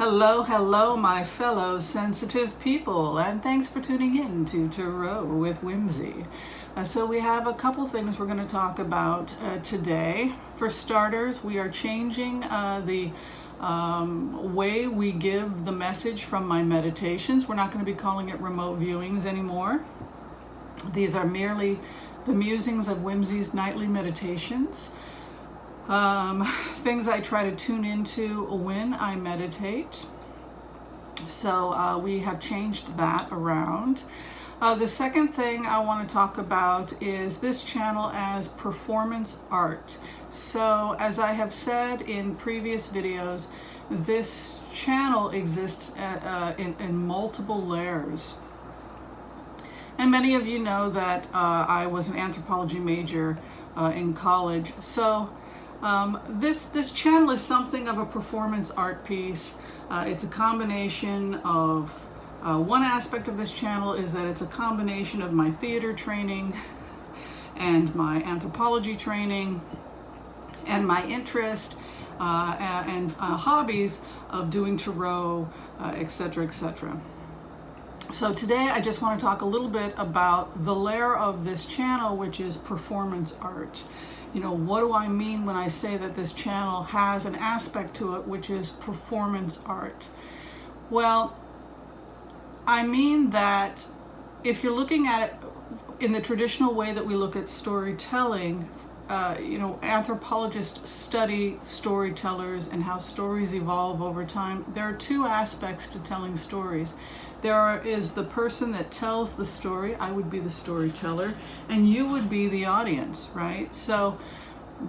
Hello, hello, my fellow sensitive people, and thanks for tuning in to Tarot with Whimsy. So we have a couple things we're going to talk about today. For starters, we are changing the way we give the message from my meditations. We're not going to be calling it remote viewings anymore. These are merely the musings of Whimsy's nightly meditations. Things I try to tune into when I meditate. So we have changed that around. The second thing I want to talk about is this channel as performance art. So as I have said in previous videos, this channel exists in multiple layers. And many of you know that I was an anthropology major in college. So this channel is something of a performance art piece. It's a combination of, one aspect of this channel is that it's a combination of my theater training and my anthropology training and my interest and hobbies of doing tarot, etc., etc. So today I just want to talk a little bit about the layer of this channel, which is performance art. You know, what do I mean when I say that this channel has an aspect to it which is performance art? Well, I mean that if you're looking at it in the traditional way that we look at storytelling, anthropologists study storytellers and how stories evolve over time. There are two aspects to telling stories. There is the person that tells the story, I would be the storyteller, and you would be the audience, right? So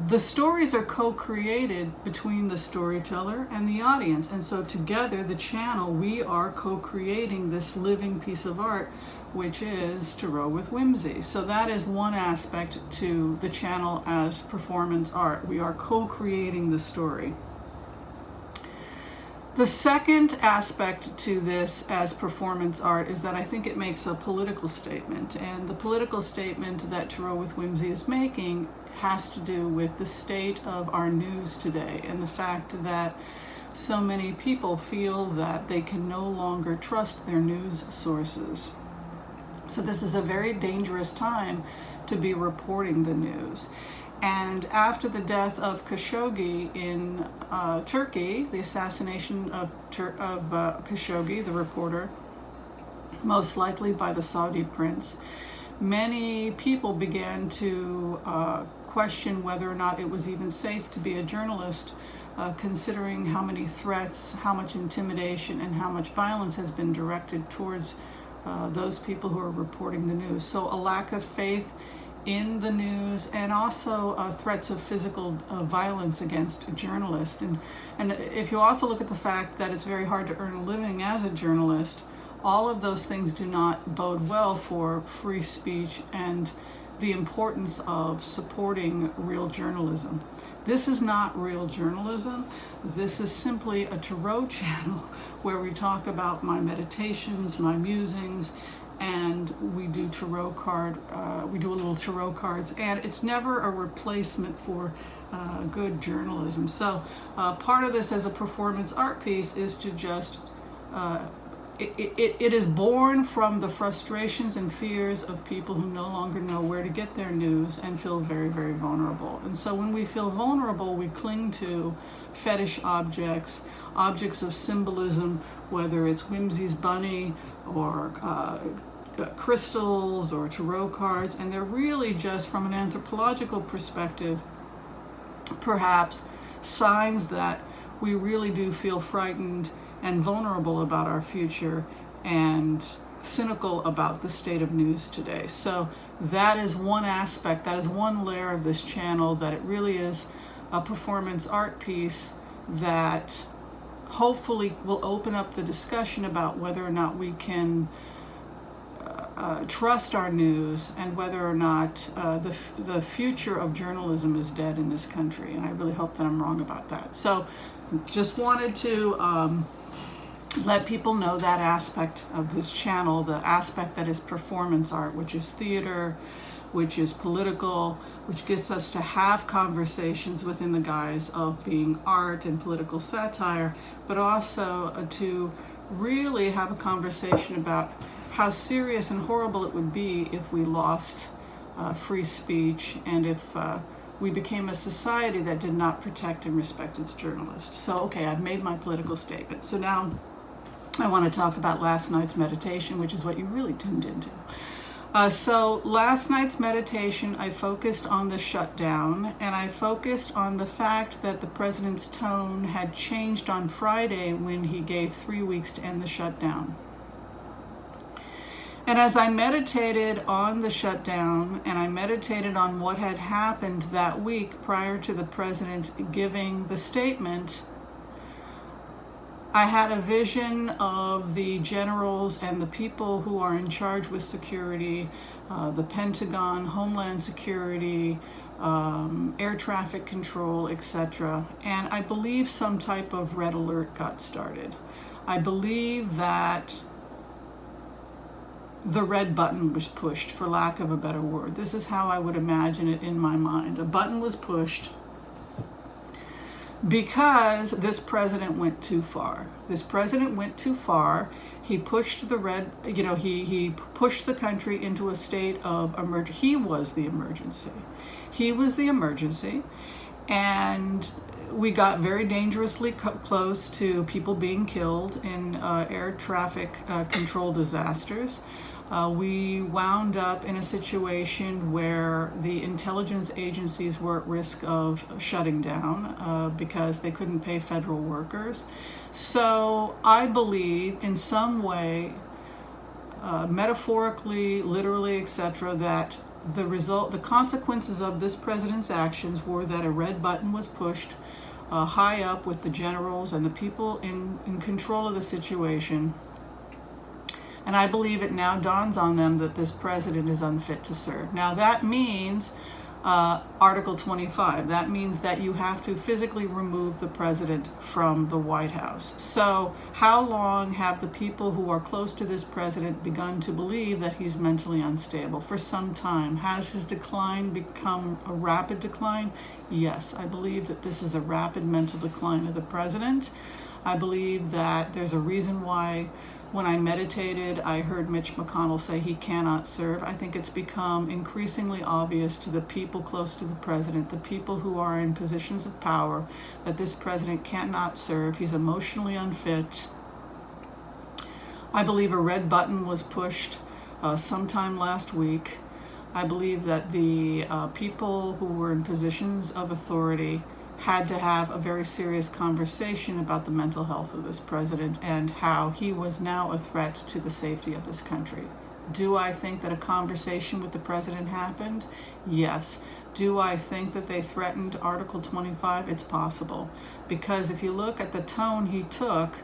the stories are co-created between the storyteller and the audience. And so together, the channel, we are co-creating this living piece of art, which is Tarot with Whimsy. So that is one aspect to the channel as performance art. We are co-creating the story. The second aspect to this as performance art is that I think it makes a political statement. And the political statement that Tarot with Whimsy is making has to do with the state of our news today and the fact that so many people feel that they can no longer trust their news sources. So this is a very dangerous time to be reporting the news. And after the death of Khashoggi in Turkey, the assassination of Khashoggi, the reporter, most likely by the Saudi prince, many people began to question whether or not it was even safe to be a journalist, considering how many threats, how much intimidation, and how much violence has been directed towards those people who are reporting the news. So a lack of faith in the news, and also threats of physical violence against journalists. And if you also look at the fact that it's very hard to earn a living as a journalist, all of those things do not bode well for free speech and the importance of supporting real journalism. This is not real journalism. This is simply a tarot channel where we talk about my meditations, my musings, and we do tarot card, we do a little tarot cards, and it's never a replacement for good journalism. So part of this as a performance art piece is to just, it is born from the frustrations and fears of people who no longer know where to get their news and feel very, very vulnerable. And so when we feel vulnerable, we cling to fetish objects, objects of symbolism, whether it's Whimsy's bunny or crystals or tarot cards, and they're really just, from an anthropological perspective, perhaps signs that we really do feel frightened and vulnerable about our future and cynical about the state of news today. So that is one aspect, that is one layer of this channel, that it really is a performance art piece that hopefully will open up the discussion about whether or not we can trust our news and whether or not the future of journalism is dead in this country. And I really hope that I'm wrong about that. So just wanted to let people know that aspect of this channel, the aspect that is performance art, which is theater, which is political, which gets us to have conversations within the guise of being art and political satire, but also to really have a conversation about how serious and horrible it would be if we lost free speech and if we became a society that did not protect and respect its journalists. So, okay, I've made my political statement. So now I want to talk about last night's meditation, which is what you really tuned into. So last night's meditation, I focused on the shutdown, and I focused on the fact that the president's tone had changed on Friday when he gave 3 weeks to end the shutdown. And as I meditated on the shutdown, and I meditated on what had happened that week prior to the president giving the statement, I had a vision of the generals and the people who are in charge with security, the Pentagon, Homeland Security, air traffic control, etc. And I believe some type of red alert got started. I believe that the red button was pushed, for lack of a better word. This is how I would imagine it in my mind. A button was pushed because this president went too far. This president went too far. He pushed he pushed the country into a state of emergency. He was the emergency. He was the emergency. And we got very dangerously close to people being killed in air traffic control disasters. We wound up in a situation where the intelligence agencies were at risk of shutting down because they couldn't pay federal workers. So I believe in some way, metaphorically, literally, etc., that the consequences of this president's actions were that a red button was pushed high up with the generals and the people in control of the situation. And I believe it now dawns on them that this president is unfit to serve. Now that means Article 25. That means that you have to physically remove the president from the White House. So how long have the people who are close to this president begun to believe that he's mentally unstable? For some time. Has his decline become a rapid decline? Yes, I believe that this is a rapid mental decline of the president. I believe that there's a reason why when I meditated, I heard Mitch McConnell say he cannot serve. I think it's become increasingly obvious to the people close to the president, the people who are in positions of power, that this president cannot serve. He's emotionally unfit. I believe a red button was pushed sometime last week. I believe that the people who were in positions of authority had to have a very serious conversation about the mental health of this president and how he was now a threat to the safety of this country. Do I think that a conversation with the president happened? Yes. Do I think that they threatened Article 25? It's possible. Because if you look at the tone he took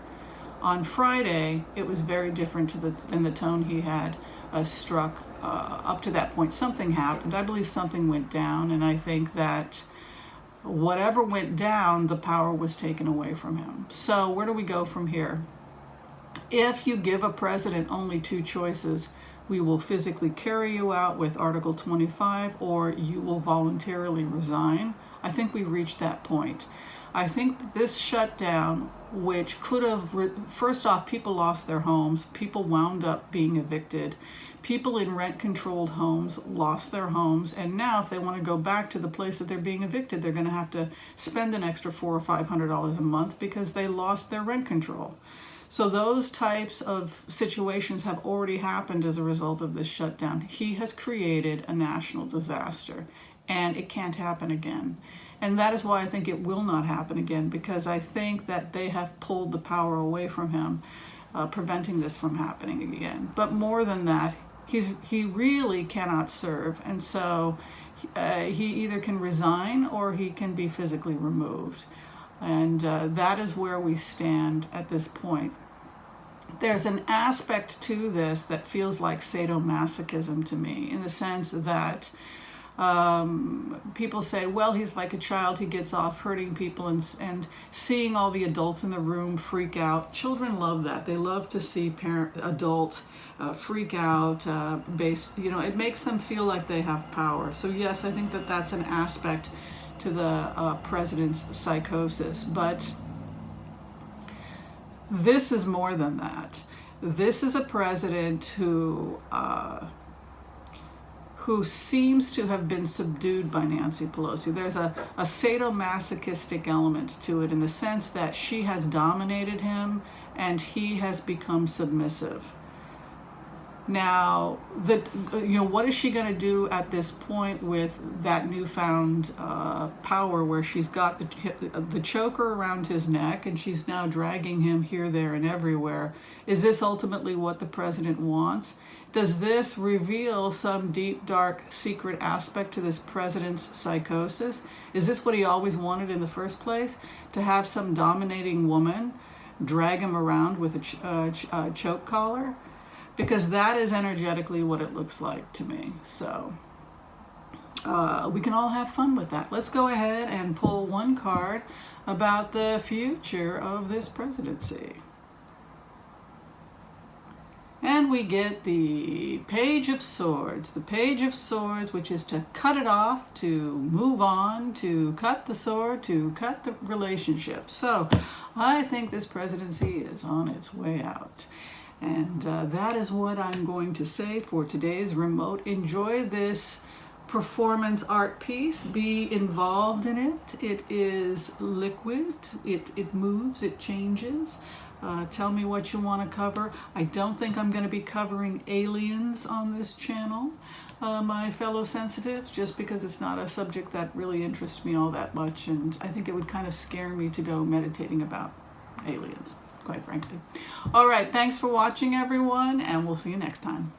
on Friday, it was very different than the tone he had struck up to that point. Something happened. I believe something went down, and I think that whatever went down, the power was taken away from him. So where do we go from here? If you give a president only two choices, we will physically carry you out with Article 25, or you will voluntarily resign. I think we reached that point. I think that this shutdown, which could have, first off, people lost their homes, people wound up being evicted, people in rent-controlled homes lost their homes, and now if they want to go back to the place that they're being evicted, they're going to have to spend an extra $400 or $500 a month because they lost their rent control. So those types of situations have already happened as a result of this shutdown. He has created a national disaster, and it can't happen again. And that is why I think it will not happen again, because I think that they have pulled the power away from him, preventing this from happening again. But more than that, he really cannot serve, and so he either can resign or he can be physically removed. And that is where we stand at this point. There's an aspect to this that feels like sadomasochism to me, in the sense that People say, well, he's like a child, he gets off hurting people, and seeing all the adults in the room freak out. Children love that. They love to see adults freak out, it makes them feel like they have power. So yes, I think that that's an aspect to the president's psychosis. But this is more than that. This is a president who seems to have been subdued by Nancy Pelosi. There's a sadomasochistic element to it, in the sense that she has dominated him and he has become submissive. Now, what is she going to do at this point with that newfound power, where she's got the choker around his neck and she's now dragging him here, there, and everywhere? Is this ultimately what the president wants? Does this reveal some deep, dark, secret aspect to this president's psychosis? Is this what he always wanted in the first place? To have some dominating woman drag him around with a choke collar? Because that is energetically what it looks like to me. So we can all have fun with that. Let's go ahead and pull one card about the future of this presidency. And we get the Page of Swords. The Page of Swords, which is to cut it off, to move on, to cut the sword, to cut the relationship. So I think this presidency is on its way out. And that is what I'm going to say for today's remote. Enjoy this performance art piece. Be involved in it. It is liquid. It moves. It changes. Tell me what you want to cover. I don't think I'm going to be covering aliens on this channel, my fellow sensitives, just because it's not a subject that really interests me all that much, and I think it would kind of scare me to go meditating about aliens, quite frankly. All right, thanks for watching, everyone, and we'll see you next time.